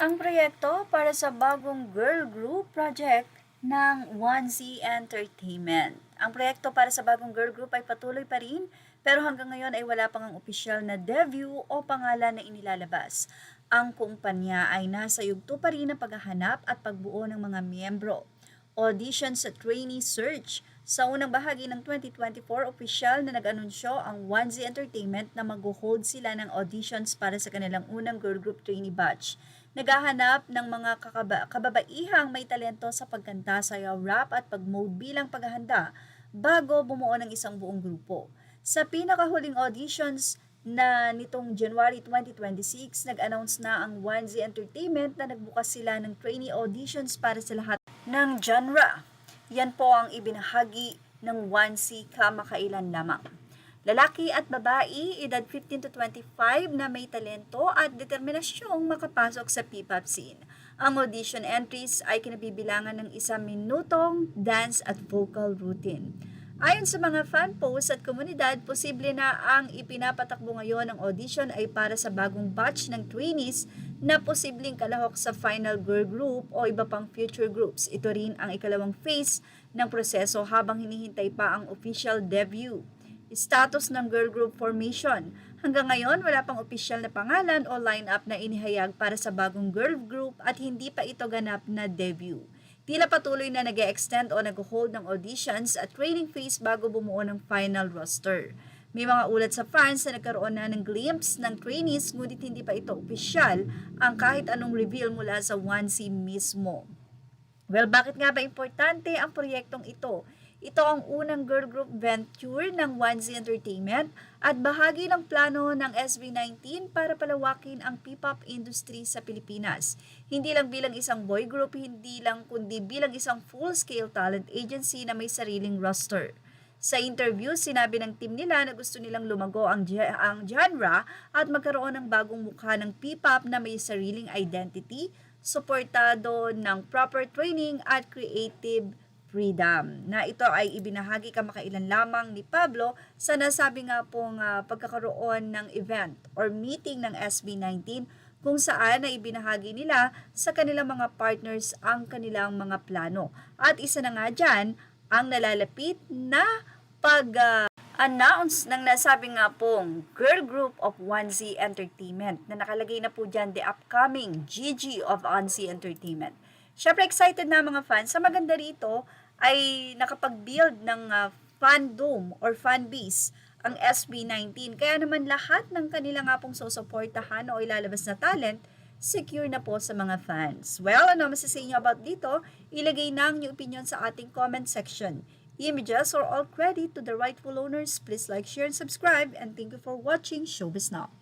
Ang proyekto para sa bagong girl group project ng 1Z Entertainment. Ang proyekto para sa bagong girl group ay patuloy pa rin, pero hanggang ngayon ay wala pang ang opisyal na debut o pangalan na inilalabas. Ang kumpanya ay nasa yugto pa rin ng paghahanap at pagbuo ng mga miyembro. Audition sa trainee search. Sa unang bahagi ng 2024, opisyal na nag-anunsyo ang 1Z Entertainment na mag-hold sila ng auditions para sa kanilang unang girl group trainee batch. Naghahanap ng mga kababaihang may talento sa pagkanta, sayaw, rap at pag-mode bilang paghahanda bago bumuo ng isang buong grupo. Sa pinakahuling auditions na nitong January 2026, nag-announce na ang 1Z Entertainment na nagbukas sila ng trainee auditions para sa lahat ng genre. Yan po ang ibinahagi ng 1Z kamakailan lamang. Lalaki at babae, edad 15 to 25 na may talento at determinasyong makapasok sa P-pop scene. Ang audition entries ay kinabibilangan ng 1 minutong dance at vocal routine. Ayon sa mga fan posts at komunidad, posible na ang ipinapatakbo ngayon ng audition ay para sa bagong batch ng trainees na posibleng kalahok sa final girl group o iba pang future groups. Ito rin ang ikalawang phase ng proseso habang hinihintay pa ang official debut. Status ng girl group formation. Hanggang ngayon, wala pang opisyal na pangalan o lineup na inihayag para sa bagong girl group at hindi pa ito ganap na debut. Tila patuloy na nag-extend o nag-hold ng auditions at training phase bago bumuo ng final roster. May mga ulat sa fans na nagkaroon na ng glimpse ng trainees ngunit hindi pa ito opisyal ang kahit anong reveal mula sa 1C mismo. Well, bakit nga ba importante ang proyektong ito? Ito ang unang girl group venture ng 1Z Entertainment at bahagi ng plano ng SB19 para palawakin ang P-pop industry sa Pilipinas. Hindi lang bilang isang boy group, hindi lang kundi bilang isang full-scale talent agency na may sariling roster. Sa interview, sinabi ng team nila na gusto nilang lumago ang genre at magkaroon ng bagong mukha ng P-pop na may sariling identity, suportado ng proper training at creative freedom. Na ito ay ibinahagi kamakailan lamang ni Pablo sa nasabi nga pong pagkakaroon ng event or meeting ng SB19 kung saan ay ibinahagi nila sa kanilang mga partners ang kanilang mga plano. At isa na nga dyan, ang nalalapit na announce ng nasabi nga pong girl group of 1Z Entertainment na nakalagay na po dyan the upcoming GG of 1Z Entertainment. Syempre excited na mga fans. Sa maganda rito ay nakapag-build ng fandom or fan base ang SB19. Kaya naman lahat ng kanila nga pong susuportahan o ilalabas na talent, secure na po sa mga fans. Well, ano masasay niyo about dito? Ilagay na ang inyong opinion sa ating comment section. Images or all credit to the rightful owners. Please like, share, and subscribe. And thank you for watching Showbiz Now.